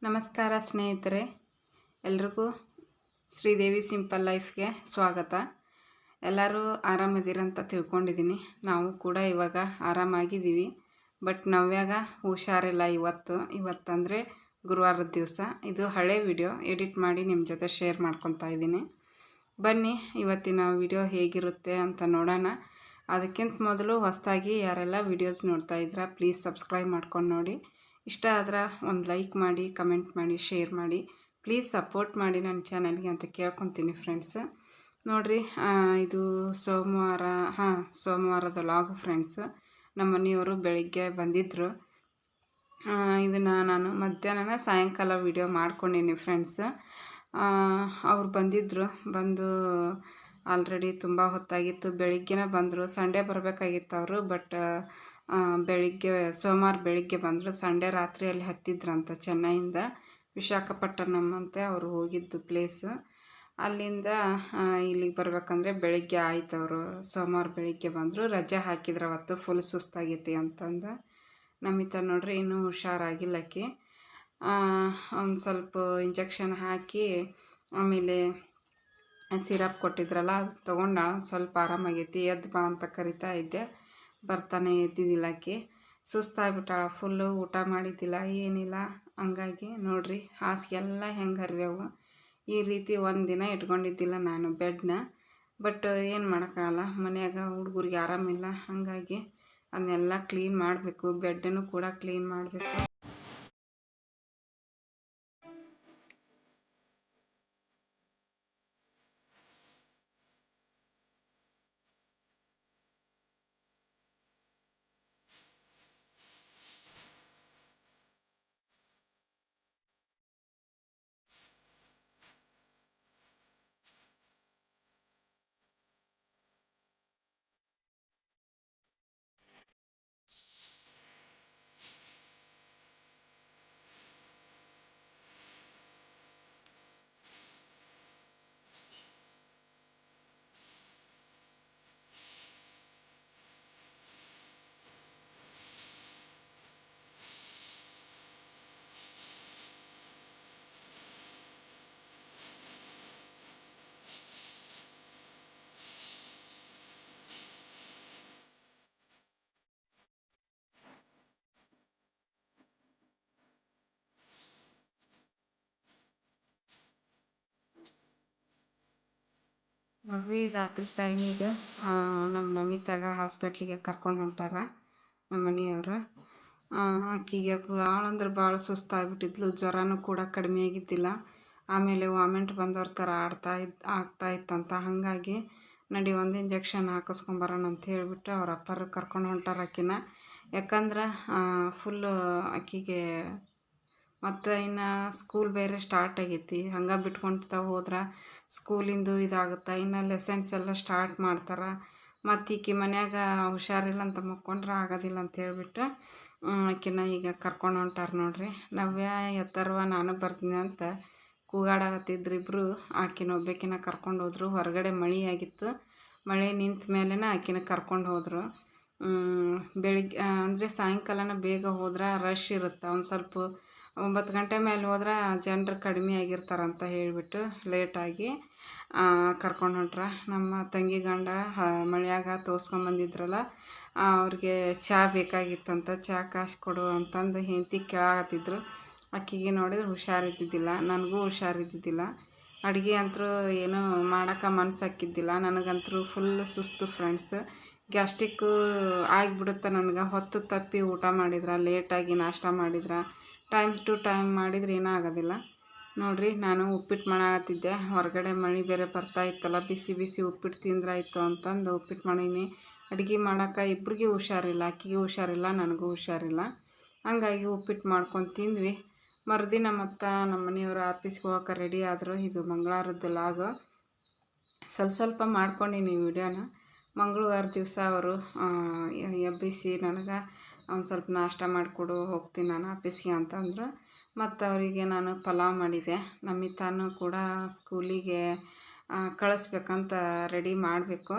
ನಮಸ್ಕಾರ ಸ್ನೇಹಿತರೆ, ಎಲ್ರಿಗೂ ಶ್ರೀದೇವಿ ಸಿಂಪಲ್ ಲೈಫ್ಗೆ ಸ್ವಾಗತ. ಎಲ್ಲರೂ ಆರಾಮದಿರಂತ ತಿಳ್ಕೊಂಡಿದ್ದೀನಿ. ನಾವು ಕೂಡ ಇವಾಗ ಆರಾಮಾಗಿದ್ದೀವಿ. ಬಟ್ ನವ್ಯಾಗ ಹುಷಾರಿಲ್ಲ. ಇವತ್ತಂದರೆ ಗುರುವಾರದ ದಿವಸ. ಇದು ಹಳೆ ವಿಡಿಯೋ ಎಡಿಟ್ ಮಾಡಿ ನಿಮ್ಮ ಜೊತೆ ಶೇರ್ ಮಾಡ್ಕೊತಾ ಇದ್ದೀನಿ. ಬನ್ನಿ ಇವತ್ತಿನ ವಿಡಿಯೋ ಹೇಗಿರುತ್ತೆ ಅಂತ ನೋಡೋಣ. ಅದಕ್ಕಿಂತ ಮೊದಲು ಹೊಸದಾಗಿ ಯಾರೆಲ್ಲ ವಿಡಿಯೋಸ್ ನೋಡ್ತಾ ಇದ್ದೀರಾ ಪ್ಲೀಸ್ ಸಬ್ಸ್ಕ್ರೈಬ್ ಮಾಡ್ಕೊಂಡು ನೋಡಿ. ಇಷ್ಟ ಆದ್ರೆ ಒಂದು ಲೈಕ್ ಮಾಡಿ, ಕಮೆಂಟ್ ಮಾಡಿ, ಶೇರ್ ಮಾಡಿ. ಪ್ಲೀಸ್ ಸಪೋರ್ಟ್ ಮಾಡಿ ನನ್ನ ಚಾನಲ್ಗೆ ಅಂತ ಕೇಳ್ಕೊತೀನಿ ಫ್ರೆಂಡ್ಸ್. ನೋಡಿರಿ, ಇದು ಸೋಮವಾರದ ಲಾಗ್ ಫ್ರೆಂಡ್ಸ್. ನಮ್ಮ ಮನೆಯವರು ಬೆಳಿಗ್ಗೆ ಬಂದಿದ್ದರು. ಇದನ್ನು ನಾನು ಮಧ್ಯಾಹ್ನ ಸಾಯಂಕಾಲ ವಿಡಿಯೋ ಮಾಡ್ಕೊಂಡೀನಿ ಫ್ರೆಂಡ್ಸ್. ಅವ್ರು ಬಂದು ಆಲ್ರೆಡಿ ತುಂಬ ಹೊತ್ತಾಗಿತ್ತು. ಬೆಳಿಗ್ಗೆನೇ ಬಂದರು. ಸಂಡೇ ಬರಬೇಕಾಗಿತ್ತು ಅವರು. ಬಟ್ ಸೋಮವಾರ ಬೆಳಿಗ್ಗೆ ಬಂದರು. ಸಂಡೇ ರಾತ್ರಿ ಅಲ್ಲಿ ಹತ್ತಿದ್ರಂತ ಚೆನ್ನೈಯಿಂದ. ವಿಶಾಖಪಟ್ಟಣಂ ಅಂತೆ ಅವರು ಹೋಗಿದ್ದು ಪ್ಲೇಸು. ಅಲ್ಲಿಂದ ಇಲ್ಲಿಗೆ ಬರಬೇಕಂದ್ರೆ ಬೆಳಿಗ್ಗೆ ಆಯ್ತು. ಅವರು ಸೋಮವಾರ ಬೆಳಿಗ್ಗೆ ಬಂದರು. ರಜೆ ಹಾಕಿದ್ರು ಅವತ್ತು. ಫುಲ್ ಸುಸ್ತಾಗೈತಿ ಅಂತಂದು. ನಮಿತ ನೋಡ್ರಿ ಇನ್ನೂ ಹುಷಾರಾಗಿಲ್ಲಕ್ಕೆ. ಒಂದು ಸ್ವಲ್ಪ ಇಂಜೆಕ್ಷನ್ ಹಾಕಿ ಆಮೇಲೆ ಸಿರಪ್ ಕೊಟ್ಟಿದ್ರಲ್ಲ ಅದು ತೊಗೊಂಡ ಸ್ವಲ್ಪ ಆರಾಮಾಗೈತಿ. ಎದ್ದು ಬಾ ಅಂತ ಕರಿತಾ ಇದ್ದೆ, ಬರ್ತಾನೆ ಎದ್ದಿದ್ದಿಲ್ಲಕ್ಕೆ. ಸುಸ್ತಾಗ್ಬಿಟ್ಟಾಳ ಫುಲ್ಲು. ಊಟ ಮಾಡಿದ್ದಿಲ್ಲ, ಏನಿಲ್ಲ. ಹಂಗಾಗಿ ನೋಡ್ರಿ ಹಾಸಿಗೆ ಎಲ್ಲ ಹೆಂಗೆ ಹರಿವ್ಯಾವು. ಈ ರೀತಿ ಒಂದಿನ ಇಟ್ಕೊಂಡಿದ್ದಿಲ್ಲ ನಾನು ಬೆಡ್ನ. ಬಟ್ ಏನು ಮಾಡೋಕ್ಕಾಗಲ್ಲ, ಮನ್ಯಾಗ ಹುಡುಗರಿಗೆ ಆರಾಮಿಲ್ಲ. ಹಾಗಾಗಿ ಅದನ್ನೆಲ್ಲ ಕ್ಲೀನ್ ಮಾಡಬೇಕು. ಬೆಡ್ಡನ್ನು ಕೂಡ ಕ್ಲೀನ್ ಮಾಡಬೇಕು. ನೋಡ್ರಿ ರಾತ್ರಿ ಟೈಮಿಗೆ ನಮ್ಮ ನಮಿತಾಗ ಹಾಸ್ಪಿಟ್ಲಿಗೆ ಕರ್ಕೊಂಡು ಹೊಂಟಾರ ನಮ್ಮ ಮನೆಯವರು. ಆಕಿಗೆ ಭಾಳ ಅಂದ್ರೆ ಭಾಳ ಸುಸ್ತಾಗ್ಬಿಟ್ಟಿದ್ಲು. ಜ್ವರನೂ ಕೂಡ ಕಡಿಮೆ ಆಗಿದ್ದಿಲ್ಲ. ಆಮೇಲೆ ವಾಮಿಂಟ್ ಬಂದವ್ರ ಥರ ಆಗ್ತಾ ಇತ್ತಂತ. ಹಾಗಾಗಿ ನಡಿ ಒಂದು ಇಂಜೆಕ್ಷನ್ ಹಾಕಿಸ್ಕೊಂಬರೋಣ ಅಂತ ಹೇಳಿಬಿಟ್ಟು ಅವ್ರ ಅಪ್ಪರು ಕರ್ಕೊಂಡು ಹೊಂಟಾರ ಆಕಿನ. ಯಾಕಂದ್ರೆ ಫುಲ್ಲು ಆಕಿಗೆ ಮತ್ತು ಇನ್ನು ಸ್ಕೂಲ್ ಬೇರೆ ಸ್ಟಾರ್ಟ್ ಆಗೈತಿ. ಹಂಗೆ ಬಿಟ್ಕೊಳ್ತಾ ಹೋದ್ರೆ ಸ್ಕೂಲಿಂದು ಇದಾಗುತ್ತೆ. ಇನ್ನು ಲೆಸನ್ಸ್ ಎಲ್ಲ ಸ್ಟಾರ್ಟ್ ಮಾಡ್ತಾರೆ. ಮತ್ತು ಈಕಿ ಮನ್ಯಾಗ ಹುಷಾರಿಲ್ಲ ಅಂತ ಮಕ್ಕೊಂಡ್ರೆ ಆಗೋದಿಲ್ಲ ಅಂತ ಹೇಳ್ಬಿಟ್ಟು ಆಕಿನ ಈಗ ಕರ್ಕೊಂಡು ಹೊಂಟಾರ ನೋಡ್ರಿ. ನವ್ಯ ಎತ್ತರವ ನಾನು ಬರ್ತೀನಿ ಅಂತ ಕೂಗಾಡಕತ್ತಿದ್ರು ಇಬ್ಬರು. ಆಕಿನ ಒಬ್ಬಾಕಿನ ಕರ್ಕೊಂಡು ಹೋದ್ರು. ಹೊರಗಡೆ ಮಳೆ ಆಗಿತ್ತು. ಮಳೆ ನಿಂತ ಮೇಲೇ ಆಕಿನ ಕರ್ಕೊಂಡು ಹೋದರು. ಬೆಳಿಗ್ಗೆ ಅಂದರೆ ಸಾಯಂಕಾಲನ ಬೇಗ ಹೋದ್ರೆ ರಶ್ ಇರುತ್ತೆ. ಒಂದು ಸ್ವಲ್ಪ 9 ಗಂಟೆ ಮೇಲೆ ಹೋದ್ರೆ ಜನರು ಕಡಿಮೆ ಆಗಿರ್ತಾರಂತ ಹೇಳಿಬಿಟ್ಟು ಲೇಟಾಗಿ ಕರ್ಕೊಂಡು ಹೊಂಟ್ರ. ನಮ್ಮ ತಂಗಿ ಗಂಡ ಮಳೆಯಾಗ ತೋರಿಸ್ಕೊಂಬಂದಿದ್ರಲ್ಲ, ಅವ್ರಿಗೆ ಚಹಾ ಬೇಕಾಗಿತ್ತಂತ. ಚಹಾ ಕಾಸು ಕೊಡು ಅಂತಂದು ಹೆಂಡತಿ ಕೇಳಾಕತ್ತಿದ್ರು. ಅಕ್ಕಿಗೆ ನೋಡಿದ್ರೆ ಹುಷಾರಿದ್ದಿದ್ದಿಲ್ಲ, ನನಗೂ ಹುಷಾರಿದ್ದಿದ್ದಿಲ್ಲ. ಅಡುಗೆ ಅಂತೂ ಏನೂ ಮಾಡೋಕೆ ಮನಸ್ಸಾಕಿದ್ದಿಲ್ಲ. ನನಗಂತೂ ಫುಲ್ ಸುಸ್ತು ಫ್ರೆಂಡ್ಸ್. ಗ್ಯಾಸ್ಟ್ರಿಕ್ಕು ಆಗಿಬಿಡುತ್ತೆ ನನಗೆ. ಹೊತ್ತು ತಪ್ಪಿ ಊಟ ಮಾಡಿದ್ರೆ, ಲೇಟಾಗಿ ನಾಷ್ಟ ಮಾಡಿದ್ರೆ, ಟೈಮ್ ಟು ಟೈಮ್ ಮಾಡಿದ್ರೆ ಏನೂ ಆಗೋದಿಲ್ಲ. ನೋಡಿರಿ, ನಾನು ಉಪ್ಪಿಟ್ಟು ಮಾಡಾಕತ್ತಿದ್ದೆ. ಹೊರಗಡೆ ಮಳೆ ಬೇರೆ ಬರ್ತಾ ಇತ್ತಲ್ಲ, ಬಿಸಿ ಬಿಸಿ ಉಪ್ಪಿಟ್ಟು ತಿಂದ್ರಾಯ್ತು ಅಂತಂದು ಉಪ್ಪಿಟ್ಟು ಮಾಡೀನಿ. ಅಡುಗೆ ಮಾಡೋಕೆ ಇಬ್ರಿಗೆ ಹುಷಾರಿಲ್ಲ. ಅಕ್ಕಿಗೆ ಹುಷಾರಿಲ್ಲ, ನನಗೂ ಹುಷಾರಿಲ್ಲ. ಹಂಗಾಗಿ ಉಪ್ಪಿಟ್ಟು ಮಾಡ್ಕೊಂಡು ತಿಂದ್ವಿ. ಮರುದಿನ ಮತ್ತು ನಮ್ಮ ಮನೆಯವರು ಆಫೀಸ್ಗೆ ಹೋಗೋಕೆ ರೆಡಿ ಆದರು. ಇದು ಮಂಗಳವಾರದ್ದು ಲಾಗು. ಸ್ವಲ್ಪ ಮಾಡ್ಕೊಂಡೀನಿ ವಿಡಿಯೋನ. ಮಂಗಳವಾರ ದಿವಸ ಅವರು ಎಬ್ಬಿಸಿ ನನಗೆ ಒಂದು ಸ್ವಲ್ಪ ನಾಷ್ಟ ಮಾಡಿಕೊಡು, ಹೋಗ್ತೀನಿ ನಾನು ಆಫೀಸ್ಗೆ ಅಂತಂದರು. ಮತ್ತು ಅವರಿಗೆ ನಾನು ಪಲಾವ್ ಮಾಡಿದೆ. ನಮಿತಾನು ಕೂಡ ಸ್ಕೂಲಿಗೆ ಕಳಿಸ್ಬೇಕಂತ ರೆಡಿ ಮಾಡಬೇಕು.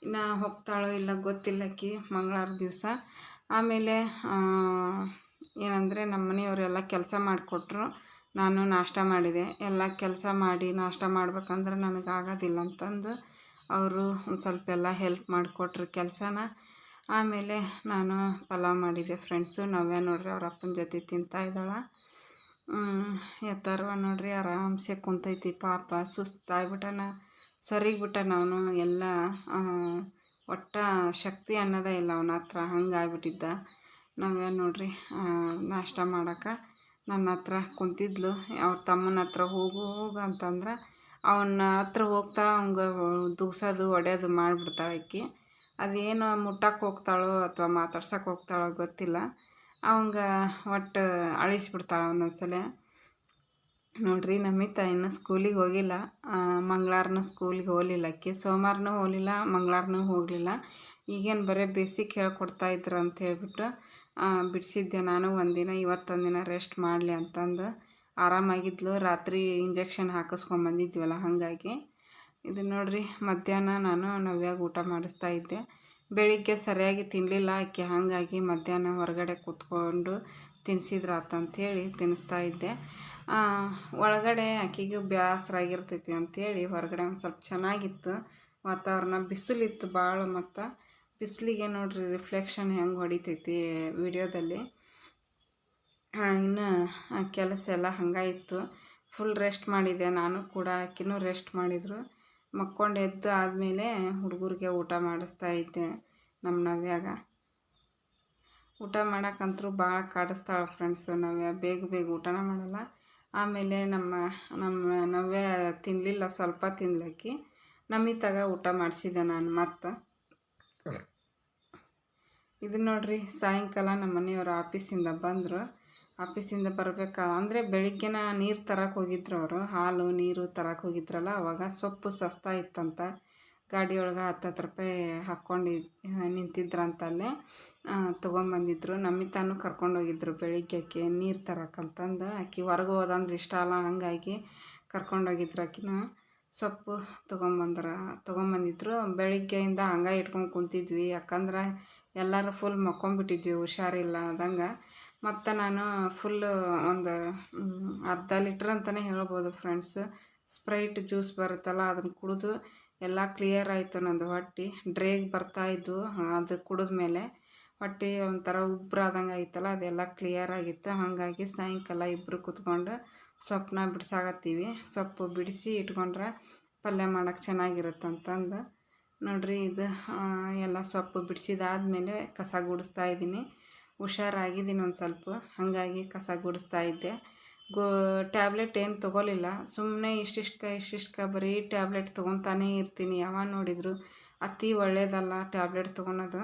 ಇನ್ನು ಹೋಗ್ತಾಳೋ ಇಲ್ಲ ಗೊತ್ತಿಲ್ಲ ಆಕಿ ಮಂಗಳವಾರ ದಿವಸ. ಆಮೇಲೆ ಏನಂದರೆ ನಮ್ಮ ಮನೆಯವರೆಲ್ಲ ಕೆಲಸ ಮಾಡಿಕೊಟ್ರು. ನಾನು ನಾಷ್ಟ ಮಾಡಿದೆ. ಎಲ್ಲ ಕೆಲಸ ಮಾಡಿ ನಾಷ್ಟ ಮಾಡ್ಬೇಕಂದ್ರೆ ನನಗಾಗೋದಿಲ್ಲ ಅಂತಂದು ಅವರು ಒಂದು ಸ್ವಲ್ಪ ಎಲ್ಲ ಹೆಲ್ಪ್ ಮಾಡಿಕೊಟ್ರು ಕೆಲಸನ. ಆಮೇಲೆ ನಾನು ಪಲಾವ್ ಮಾಡಿದ್ದೆ ಫ್ರೆಂಡ್ಸು. ನವ್ಯ ನೋಡ್ರಿ ಅವ್ರ ಅಪ್ಪನ ಜೊತೆ ತಿಂತಾಯಿದ್ದಾಳೆ. ಎತ್ತರ್ವ ನೋಡ್ರಿ ಆರಾಮ್ಸೆ ಕುಂತೈತಿ ಪಾಪ. ಸುಸ್ತಾಗ್ಬಿಟ್ಟನ, ಸರಿಗ್ಬಿಟ್ಟನ ಅವನು. ಎಲ್ಲ ಒಟ್ಟ ಶಕ್ತಿ ಅನ್ನೋದೇ ಇಲ್ಲ ಅವನ ಹತ್ರ, ಹಂಗಾಗ್ಬಿಟ್ಟಿದ್ದ. ನವ್ಯ ನೋಡ್ರಿ ನಾಷ್ಟ ಮಾಡೋಕೆ ನನ್ನ ಹತ್ರ ಕುಂತಿದ್ಲು. ಅವ್ರ ತಮ್ಮನ ಹತ್ರ ಹೋಗು ಹೋಗು ಅಂತಂದ್ರೆ ಅವನ ಹತ್ರ ಹೋಗ್ತಾಳೆ, ಅವಂಗೆ ದುಗ್ಸೋದು ಹೊಡೆಯೋದು ಮಾಡಿಬಿಡ್ತಾಳೆ ಆಕಿ. ಅದೇನು ಮುಟ್ಟಕ್ಕೆ ಹೋಗ್ತಾಳೋ ಅಥವಾ ಮಾತಾಡ್ಸಕ್ಕೆ ಹೋಗ್ತಾಳೋ ಗೊತ್ತಿಲ್ಲ, ಅವಂಗೆ ಒಟ್ಟು ಅಳಿಸ್ಬಿಡ್ತಾಳೆ ಒಂದೊಂದು ಸಲ. ನೋಡ್ರಿ ನಮಿತಾ ಇನ್ನು ಸ್ಕೂಲಿಗೆ ಹೋಗಿಲ್ಲ. ಮಂಗಳವಾರನೂ ಸ್ಕೂಲಿಗೆ ಹೋಗಲಿಲ್ಲ ಆಕಿ, ಸೋಮವಾರನೂ ಹೋಗಲಿಲ್ಲ, ಮಂಗಳವಾರನೂ ಹೋಗಲಿಲ್ಲ. ಈಗೇನು ಬರೀ ಬೇಸಿಕ್ ಹೇಳ್ಕೊಡ್ತಾಯಿದ್ರು ಅಂತ ಹೇಳ್ಬಿಟ್ಟು ಬಿಡಿಸಿದ್ದೆ ನಾನು ಒಂದಿನ. ಇವತ್ತೊಂದಿನ ರೆಸ್ಟ್ ಮಾಡಲಿ ಅಂತಂದು ಆರಾಮಾಗಿದ್ಲು. ರಾತ್ರಿ ಇಂಜೆಕ್ಷನ್ ಹಾಕಿಸ್ಕೊಂಬಂದಿದ್ವಲ್ಲ, ಹಾಗಾಗಿ. ಇದು ನೋಡ್ರಿ ಮಧ್ಯಾಹ್ನ ನಾನು ನವ್ಯಾಗ ಊಟ ಮಾಡಿಸ್ತಾ ಇದ್ದೆ. ಬೆಳಿಗ್ಗೆ ಸರಿಯಾಗಿ ತಿನ್ನಲಿಲ್ಲ ಆಕೆ, ಹಾಗಾಗಿ ಮಧ್ಯಾಹ್ನ ಹೊರಗಡೆ ಕೂತ್ಕೊಂಡು ತಿನ್ನಿಸಿದ್ರಾತಂಥೇಳಿ ತಿನ್ನಿಸ್ತಾ ಇದ್ದೆ. ಒಳಗಡೆ ಆಕೆಗೂ ಬೇಸರಾಗಿರ್ತೈತಿ ಅಂಥೇಳಿ ಹೊರಗಡೆ ಒಂದು ಸ್ವಲ್ಪ ಚೆನ್ನಾಗಿತ್ತು ವಾತಾವರಣ. ಬಿಸಿಲಿತ್ತು ಭಾಳ, ಮತ್ತು ಬಿಸಿಲಿಗೆ ನೋಡ್ರಿ ರಿಫ್ಲೆಕ್ಷನ್ ಹೆಂಗೆ ಹೊಡಿತೈತಿ ವಿಡಿಯೋದಲ್ಲಿ. ಇನ್ನು ಕೆಲಸ ಎಲ್ಲ ಹಂಗಾಯಿತ್ತು. ಫುಲ್ ರೆಸ್ಟ್ ಮಾಡಿದ್ದೆ ನಾನು ಕೂಡ, ಆಕಿನೂ ರೆಸ್ಟ್ ಮಾಡಿದರು. ಮಕ್ಕೊಂಡು ಎದ್ದು ಆದಮೇಲೆ ಹುಡುಗರಿಗೆ ಊಟ ಮಾಡಿಸ್ತಾ ಇದ್ದೆ. ನಮ್ಮ ನವ್ಯಾಗ ಊಟ ಮಾಡೋಕ್ಕಂತೂ ಭಾಳ ಕಾಡಿಸ್ತಾಳೆ ಫ್ರೆಂಡ್ಸು ನವ್ಯ. ಬೇಗ ಬೇಗ ಊಟನ ಮಾಡಲ್ಲ. ಆಮೇಲೆ ನಮ್ಮ ನವ್ಯ ತಿನ್ನಲಿಲ್ಲ, ಸ್ವಲ್ಪ ತಿನ್ಲಕ್ಕಿ. ನಮಿತಾಗ ಊಟ ಮಾಡಿಸಿದ್ದೆ ನಾನು. ಮತ್ತು ಇದು ನೋಡ್ರಿ ಸಾಯಂಕಾಲ ನಮ್ಮ ಮನೆಯವರು ಆಫೀಸಿಂದ ಬಂದರು. ಆಫೀಸಿಂದ ಅಂದರೆ ಬೆಳಿಗ್ಗೆನ ನೀರು ತರಕ್ಕೆ ಹೋಗಿದ್ರು ಅವರು. ಹಾಲು ನೀರು ತರಕ್ಕೆ ಹೋಗಿದ್ರಲ್ಲ, ಅವಾಗ ಸೊಪ್ಪು ಸಸ್ತಾ ಇತ್ತಂತ. ಗಾಡಿಯೊಳಗೆ 10 ರೂಪಾಯಿ ಹಾಕ್ಕೊಂಡು ನಿಂತಿದ್ರಂತಲ್ಲೇ ತೊಗೊಂಬಂದಿದ್ರು. ನಮಿತಾನು ಕರ್ಕೊಂಡೋಗಿದ್ರು ಬೆಳಿಗ್ಗೆ ಆಕೆ ನೀರು ತರಕ್ಕಂತಂದು. ಆಕೆ ಹೊರಗೆ ಹೋದಂದ್ರೆ ಇಷ್ಟ ಅಲ್ಲ, ಹಾಗಾಗಿ ಕರ್ಕೊಂಡೋಗಿದ್ರು. ಆಕಿನ ಸೊಪ್ಪು ತೊಗೊಂಬಂದಿದ್ರು. ಬೆಳಿಗ್ಗೆಯಿಂದ ಹಂಗೆ ಇಟ್ಕೊಂಡು ಕುಂತಿದ್ವಿ, ಯಾಕಂದ್ರೆ ಎಲ್ಲರೂ ಫುಲ್ ಮಕ್ಕೊಂಬಿಟ್ಟಿದ್ವಿ ಹುಷಾರಿಲ್ಲ ಆದಂಗೆ. ಮತ್ತು ನಾನು ಫುಲ್ಲು ಒಂದು ಅರ್ಧ ಲೀಟ್ರ್ ಅಂತಲೇ ಹೇಳ್ಬೋದು ಫ್ರೆಂಡ್ಸ್ ಸ್ಪ್ರೈಟ್ ಜ್ಯೂಸ್ ಬರುತ್ತಲ್ಲ, ಅದನ್ನು ಕುಡಿದು ಎಲ್ಲ ಕ್ಲಿಯರ್ ಆಯಿತು. ನಂದು ಹೊಟ್ಟೆ ಡ್ರೇಗ್ ಬರ್ತಾಯಿದ್ವು, ಅದು ಕುಡಿದ್ಮೇಲೆ ಹೊಟ್ಟೆ ಒಂಥರ ಉಬ್ರಾದಂಗೆ ಆಯ್ತಲ್ಲ, ಅದೆಲ್ಲ ಕ್ಲಿಯರ್ ಆಗಿತ್ತು. ಹಾಗಾಗಿ ಸಾಯಂಕಾಲ ಇಬ್ಬರು ಕೂತ್ಕೊಂಡು ಸೊಪ್ಪನ್ನ ಬಿಡಿಸಾಕತ್ತೀವಿ. ಸೊಪ್ಪು ಬಿಡಿಸಿ ಇಟ್ಕೊಂಡ್ರೆ ಪಲ್ಯ ಮಾಡೋಕ್ಕೆ ಚೆನ್ನಾಗಿರುತ್ತಂತಂದು ನೋಡ್ರಿ. ಇದು ಎಲ್ಲ ಸೊಪ್ಪು ಬಿಡಿಸಿದಾದ್ಮೇಲೆ ಕಸ ಗುಡಿಸ್ತಾ ಇದ್ದೀನಿ. ಹುಷಾರಾಗಿದ್ದೀನಿ ಒಂದು ಸ್ವಲ್ಪ, ಹಾಗಾಗಿ ಕಸ ಗುಡಿಸ್ತಾ ಇದ್ದೆ. ಟ್ಯಾಬ್ಲೆಟ್ ಏನು ತೊಗೊಲಿಲ್ಲ, ಸುಮ್ಮನೆ ಇಷ್ಟಿಷ್ಟಕ್ಕೆ ಬರೀ ಟ್ಯಾಬ್ಲೆಟ್ ತೊಗೊತಾನೇ ಇರ್ತೀನಿ. ಯಾವಾಗ ನೋಡಿದ್ರು ಅತಿ ಒಳ್ಳೆಯದಲ್ಲ ಟ್ಯಾಬ್ಲೆಟ್ ತೊಗೊಳೋದು.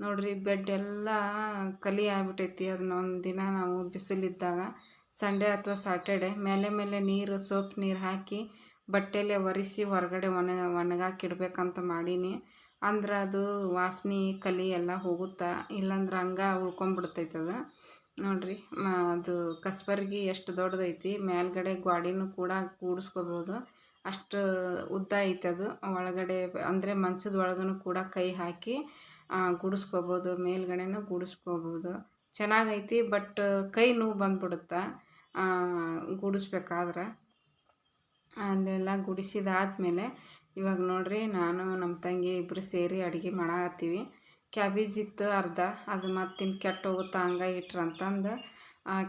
ನೋಡ್ರಿ ಬೆಡ್ ಎಲ್ಲ ಕಲಿ ಆಗಿಬಿಟ್ಟೈತಿ. ಅದನ್ನ ಒಂದು ದಿನ ನಾವು ಬಿಸಿಲಿದ್ದಾಗ ಸಂಡೇ ಅಥವಾ ಸಾಟರ್ಡೆ ಮೇಲೆ ನೀರು ಸೋಪ್ ನೀರು ಹಾಕಿ ಬಟ್ಟೆಯಲ್ಲೇ ಒರೆಸಿ ಹೊರಗಡೆ ಒಣಗಾಕಿಡ್ಬೇಕಂತ ಮಾಡೀನಿ. ಅಂದ್ರೆ ಅದು ವಾಸನೆ ಕಲಿ ಎಲ್ಲ ಹೋಗುತ್ತಾ, ಇಲ್ಲಾಂದ್ರೆ ಹಂಗೆ ಉಳ್ಕೊಂಬಿಡ್ತೈತೆ ಅದು. ನೋಡ್ರಿ ಅದು ಕಸ್ಬರ್ಗಿ ಎಷ್ಟು ದೊಡ್ಡದೈತಿ, ಮೇಲ್ಗಡೆ ಗಾಡಿನೂ ಕೂಡ ಕೂಡಿಸ್ಕೋಬೋದು, ಅಷ್ಟು ಉದ್ದ ಐತೆ ಅದು. ಒಳಗಡೆ ಅಂದರೆ ಮಂಚದ ಒಳಗೂ ಕೂಡ ಕೈ ಹಾಕಿ ಗುಡಿಸ್ಕೋಬೋದು, ಮೇಲ್ಗಡೆನೂ ಗುಡಿಸ್ಕೋಬೋದು. ಚೆನ್ನಾಗೈತಿ, ಬಟ್ ಕೈ ನೋವು ಬಂದ್ಬಿಡುತ್ತೆ ಗುಡಿಸ್ಬೇಕಾದ್ರೆ. ಅಲ್ಲೆಲ್ಲ ಗುಡಿಸಿದಾದ್ಮೇಲೆ ಇವಾಗ ನೋಡ್ರಿ ನಾನು ನಮ್ಮ ತಂಗಿ ಇಬ್ಬರು ಸೇರಿ ಅಡುಗೆ ಮಾಡಾಕತ್ತೀವಿ. ಕ್ಯಾಬೇಜ್ ಇತ್ತು ಅರ್ಧ, ಅದು ಮತ್ತಿನ್ನು ಕೆಟ್ಟು ಹೋಗುತ್ತಾ ಹಂಗೆ ಇಟ್ರಂತಂದು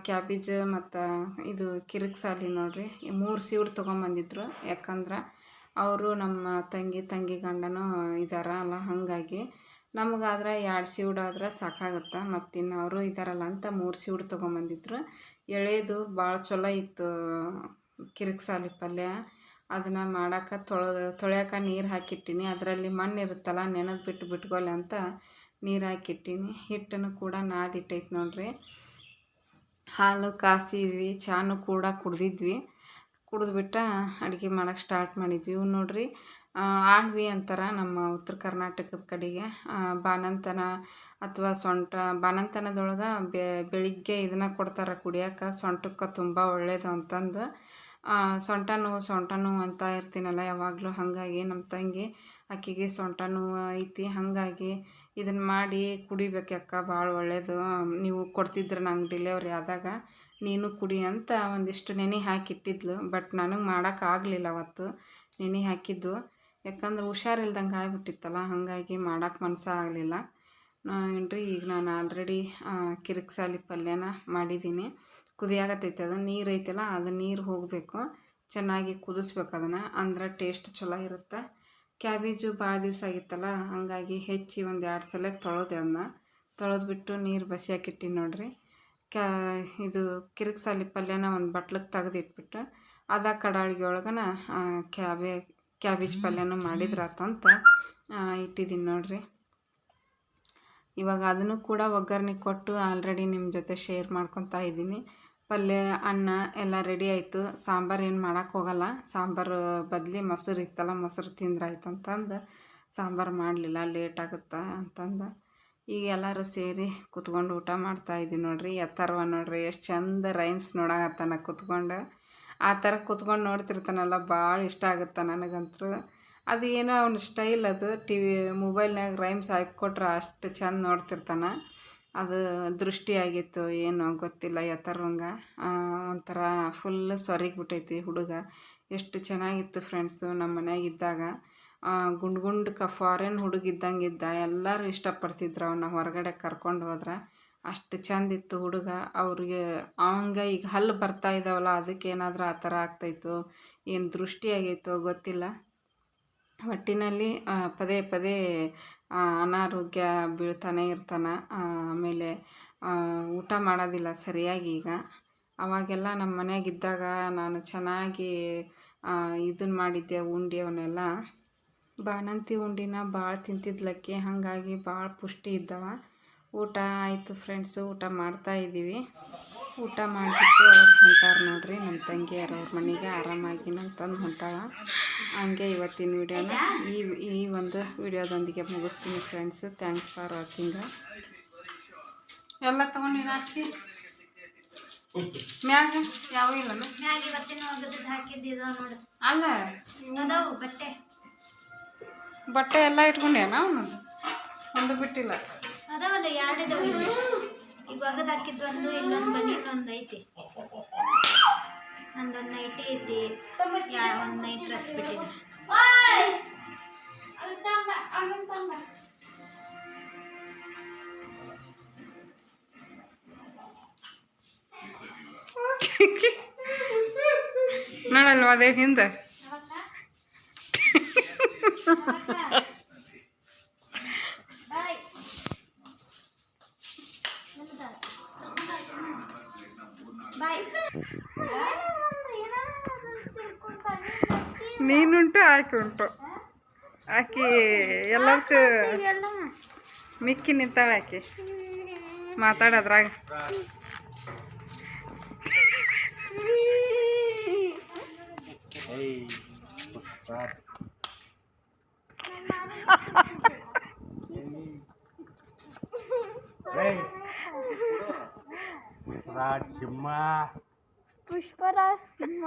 ಕ್ಯಾಬೇಜ್ ಮತ್ತು ಇದು ಕಿರಿಕ್ಸಾಲಿ ನೋಡ್ರಿ 3 ಸೀಡ್ ತೊಗೊಂಬಂದಿದ್ರು. ಯಾಕಂದ್ರೆ ಅವರು ನಮ್ಮ ತಂಗಿ ಗಂಡನೂ ಇದ್ದಾರಲ್ಲ, ಹಾಗಾಗಿ ನಮಗಾದ್ರೆ 2 ಸೀಡಾದ್ರೆ ಸಾಕಾಗುತ್ತೆ. ಮತ್ತಿನ್ನು ಅವರು ಇದ್ದಾರಲ್ಲ ಅಂತ 3 ಸೀಡ್ ತೊಗೊಂಬಂದಿದ್ರು. ಎಳೆದು ಭಾಳ ಚಲೋ ಇತ್ತು ಕಿರಿಕ್ಸಾಲಿ ಪಲ್ಯ. ಅದನ್ನು ಮಾಡೋಕೆ ತೊಳ್ಯಾಕೆ ನೀರು ಹಾಕಿಟ್ಟಿನಿ. ಅದರಲ್ಲಿ ಮಣ್ಣು ಇರುತ್ತಲ್ಲ, ನೆನೆದು ಬಿಟ್ಕೊಲ್ಲ ಅಂತ ನೀರು ಹಾಕಿಟ್ಟಿನಿ. ಹಿಟ್ಟನ್ನು ಕೂಡ ನಾದಿಟ್ಟೈತೆ ನೋಡ್ರಿ. ಹಾಲು ಕಾಸಿದ್ವಿ, ಚಾನು ಕೂಡ ಕುಡ್ದಿದ್ವಿ. ಕುಡಿದ್ಬಿಟ್ಟು ಅಡುಗೆ ಮಾಡೋಕ್ಕೆ ಸ್ಟಾರ್ಟ್ ಮಾಡಿದ್ವಿ. ಇವು ನೋಡ್ರಿ ಆಣ್ವಿ ಅಂತಾರೆ ನಮ್ಮ ಉತ್ತರ ಕರ್ನಾಟಕದ ಕಡೆಗೆ. ಬಾಣಂತನ ಅಥವಾ ಸೊಂಟ, ಬಾಣಂತನದೊಳಗೆ ಬೆಳಿಗ್ಗೆ ಇದನ್ನು ಕೊಡ್ತಾರೆ ಕುಡಿಯೋಕೆ, ಸೊಂಟಕ್ಕೆ ತುಂಬ ಒಳ್ಳೆಯದು ಅಂತಂದು. ಸೊಂಟ ನೋವು ಅಂತ ಇರ್ತೀನಲ್ಲ ಯಾವಾಗಲೂ, ಹಾಗಾಗಿ ನಮ್ಮ ತಂಗಿ ಆಕೆಗೆ ಸೊಂಟ ನೋವು ಐತಿ, ಹಾಗಾಗಿ ಇದನ್ನು ಮಾಡಿ ಕುಡಿಬೇಕಕ್ಕ, ಭಾಳ ಒಳ್ಳೆಯದು. ನೀವು ಕೊಡ್ತಿದ್ರೆ ನಂಗೆ ಡೆಲಿವರಿ ಆದಾಗ ನೀನು ಕುಡಿ ಅಂತ ಒಂದಿಷ್ಟು ನೆನೆ ಹಾಕಿಟ್ಟಿದ್ಲು. ಬಟ್ ನನಗೆ ಮಾಡೋಕ್ಕಾಗಲಿಲ್ಲ ಅವತ್ತು ನೆನೆ ಹಾಕಿದ್ದು, ಯಾಕಂದ್ರೆ ಹುಷಾರಿಲ್ದಂಗೆ ಆಗಿಬಿಟ್ಟಿತ್ತಲ್ಲ, ಹಾಗಾಗಿ ಮಾಡೋಕ್ಕೆ ಮನಸ್ಸು ಆಗಲಿಲ್ಲ ಏನ್ರಿ. ಈಗ ನಾನು ಆಲ್ರೆಡಿ ಕಿರಿಕ್ಸಾಲಿ ಪಲ್ಯನ ಮಾಡಿದ್ದೀನಿ, ಕುದಿಯಾಗತ್ತೈತೆ. ಅದು ನೀರು ಐತಲ್ಲ, ಅದು ನೀರು ಹೋಗಬೇಕು, ಚೆನ್ನಾಗಿ ಕುದಿಸ್ಬೇಕು ಅದನ್ನು, ಅಂದ್ರೆ ಟೇಸ್ಟ್ ಚಲೋ ಇರುತ್ತೆ. ಕ್ಯಾಬೇಜು ಭಾಳ ದಿವಸ ಆಗಿತ್ತಲ್ಲ, ಹಾಗಾಗಿ ಹೆಚ್ಚಿ ಒಂದು 2 ಸಲ ತೊಳೆದೆ. ಅದನ್ನ ತೊಳೆದ್ಬಿಟ್ಟು ನೀರು ಬಸಿಯಾಕಿಟ್ಟಿನಿ ನೋಡ್ರಿ. ಇದು ಕಿರಿಕ್ಸಾಲಿ ಪಲ್ಯನ ಒಂದು ಬಟ್ಲಕ್ಕೆ ತೆಗೆದಿಟ್ಬಿಟ್ಟು ಅದ ಕಡಾಳಿಗೆ ಒಳಗನ ಕ್ಯಾಬೇಜ್ ಪಲ್ಯನೂ ಮಾಡಿದ್ರಾತಂತ ಇಟ್ಟಿದ್ದೀನಿ ನೋಡ್ರಿ. ಇವಾಗ ಅದನ್ನು ಕೂಡ ಒಗ್ಗರಣೆ ಕೊಟ್ಟು ಆಲ್ರೆಡಿ ನಿಮ್ಮ ಜೊತೆ ಶೇರ್ ಮಾಡ್ಕೊತಾ ಇದ್ದೀನಿ. ಪಲ್ಯ ಅನ್ನ ಎಲ್ಲ ರೆಡಿ ಆಯಿತು. ಸಾಂಬಾರು ಏನು ಮಾಡೋಕ್ಕೆ ಹೋಗಲ್ಲ, ಸಾಂಬಾರು ಬದಲಿ ಮೊಸರು ಇತ್ತಲ್ಲ, ಮೊಸರು ತಿಂದ್ರಾಯ್ತು ಅಂತಂದು ಸಾಂಬಾರು ಮಾಡಲಿಲ್ಲ, ಲೇಟ್ ಆಗುತ್ತೆ ಅಂತಂದು. ಈಗ ಎಲ್ಲರೂ ಸೇರಿ ಕುತ್ಕೊಂಡು ಊಟ ಮಾಡ್ತಾಯಿದ್ದೀವಿ ನೋಡ್ರಿ. ಎತ್ತರ್ವ ನೋಡ್ರಿ ಎಷ್ಟು ಚಂದ ರೈಮ್ಸ್ ನೋಡಕತ್ತಾನ ಕುತ್ಕೊಂಡು. ಆ ಥರ ಕುತ್ಕೊಂಡು ನೋಡ್ತಿರ್ತಾನಲ್ಲ, ಭಾಳ ಇಷ್ಟ ಆಗುತ್ತೆ ನನಗಂತೂ. ಅದು ಏನೋ ಅವ್ನ ಸ್ಟೈಲ್, ಅದು ಮೊಬೈಲ್ನಾಗ ರೈಮ್ಸ್ ಹಾಕಿಕೊಟ್ರೆ ಅಷ್ಟು ಚಂದ ನೋಡ್ತಿರ್ತಾನೆ. ಅದು ದೃಷ್ಟಿ ಆಗಿತ್ತು ಏನೋ ಗೊತ್ತಿಲ್ಲ, ಎತ್ತರ್ವಂಗೆ ಒಂಥರ ಫುಲ್ ಸೊರಿಗ್ಬಿಟ್ಟೈತಿ ಹುಡುಗ. ಎಷ್ಟು ಚೆನ್ನಾಗಿತ್ತು ಫ್ರೆಂಡ್ಸು ನಮ್ಮ ಮನ್ಯಾಗ ಇದ್ದಾಗ. ಗುಂಡು ಫಾರಿನ್ ಹುಡುಗಿದ್ದಂಗೆ ಇದ್ದ, ಎಲ್ಲರೂ ಇಷ್ಟಪಡ್ತಿದ್ರು ಅವನ್ನ ಹೊರಗಡೆ ಕರ್ಕೊಂಡು ಹೋದ್ರೆ. ಅಷ್ಟು ಚಂದಿತ್ತು ಹುಡುಗ. ಅವ್ರಿಗೆ ಅವಂಗೆ ಈಗ ಹಲ್ಲು ಬರ್ತಾ ಇದ್ದಾವಲ್ಲ, ಅದಕ್ಕೇನಾದರೂ ಆ ಥರ ಆಗ್ತಾಯಿತ್ತು, ಏನು ದೃಷ್ಟಿ ಆಗೈತೋ ಗೊತ್ತಿಲ್ಲ. ಒಟ್ಟಿನಲ್ಲಿ ಪದೇ ಪದೇ ಅನಾರೋಗ್ಯ ಬೀಳ್ತಾನೆ ಇರ್ತಾನೆ. ಆಮೇಲೆ ಊಟ ಮಾಡೋದಿಲ್ಲ ಸರಿಯಾಗಿ. ಈಗ ಅವಾಗೆಲ್ಲ ನಮ್ಮ ಮನೆಯಾಗಿದ್ದಾಗ ನಾನು ಚೆನ್ನಾಗಿ ಇದನ್ನು ಮಾಡಿದ್ದೆ, ಉಂಡೆ ಅವನ್ನೆಲ್ಲ ಬಾಣಂತಿ ಉಂಡಿನ ಭಾಳ ತಿಂತಿದ್ಲಕ್ಕೆ, ಹಾಗಾಗಿ ಭಾಳ ಪುಷ್ಟಿ ಇದ್ದವ. ಊಟ ಆಯಿತು ಫ್ರೆಂಡ್ಸು, ಊಟ ಮಾಡ್ತಾಯಿದ್ದೀವಿ. ಊಟ ಮಾಡಿಬಿಟ್ಟು ಅವ್ರು ಹೊಂಟಾರ ನೋಡ್ರಿ, ನಮ್ಮ ತಂಗಿಯರು ಅವ್ರ ಮನೆಗೆ ಆರಾಮಾಗಿ ಅಂತಂದು ಹೊಂಟಾಳ. ಹಂಗೆ ಇವತ್ತಿನ ವಿಡಿಯೋನ ಈ ಒಂದು ವಿಡಿಯೋದೊಂದಿಗೆ ಮುಗಿಸ್ತೀನಿ ಫ್ರೆಂಡ್ಸು. Thanks for watching. ಎಲ್ಲ ತೊಗೊಂಡು ಹಾಕಿ ಮ್ಯಾಗ ಯಾವ ಇಲ್ಲ ಮ್ಯಾಗ ಇವತ್ತಿನ ಒಗದು ಹಾಕಿದ್ದಿದ ನೋಡಿ. ಅಲ್ಲ ಅದಾವು ಬಟ್ಟೆ ಎಲ್ಲ ಇಟ್ಕೊಂಡೇನ ಅವನು? ಒಂದು ಬಿಟ್ಟಿಲ್ಲ. ಅದಾವಲ್ಲ, ಎರಡಿದಾವ. ಈಗ ಒಗದು ಹಾಕಿದ್ದು ಒಂದು, ಇಲ್ಲೊಂದು ಬನೀನ್ ಒಂದು ಐತಿ, ನಂದೊಂದು ನೈಟಿ ಐತಿ, ಒಂದು ನೈಟ್ ಡ್ರೆಸ್ ಬಿಟ್ಟಿದ್ದೆ. ನೋಡಲ್ವ ಅದೇ ಹಿಂದೆ ನೀನುಂಟು ಆಕೆ ಉಂಟು. ಆಕೆ ಎಲ್ಲದಕ್ಕೂ ಮಿಕ್ಕಿ ನಿಂತಾಳೆ ಆಕೆ ಮಾತಾಡೋದ್ರಾಗ. ಪುಷ್ಪರಾಜ್ ಸಿಂಹ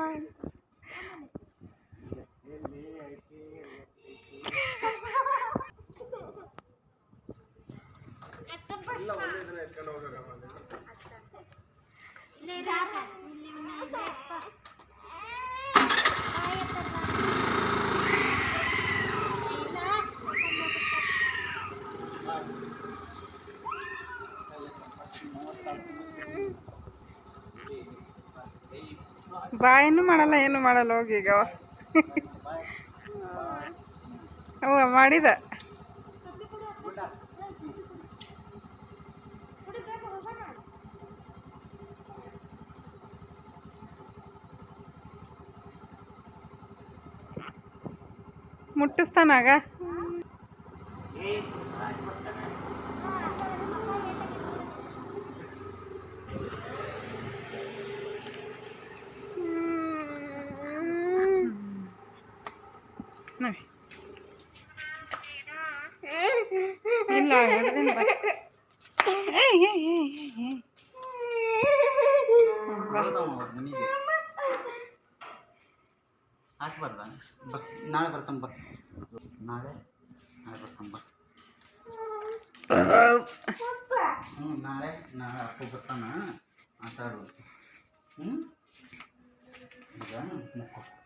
ಬಾಯನ್ನು ಮಾಡಲ್ಲ, ಏನು ಮಾಡಲ್ಲ. ಹೋಗಿ ಈಗ ಅವ ಮಾಡಿದ. ಮುಟ್ಟಿಸ್ತಾನಾಗ ಇಲ್ಲ ಹಾಕ್ಬಾರ್ದ? ನಾಳೆ ಬರ್ತಾನೆ ಬಾ, ನಾಳೆ ಬರ್ತಾನೆ ಬಾ. ನಾಳೆ ಅಪ್ಪ ಬರ್ತಾನ, ಮಾತಾಡ್ಬೇಕು. ಹ್ಞೂ ಈಗ ಮಕ್ಕಳು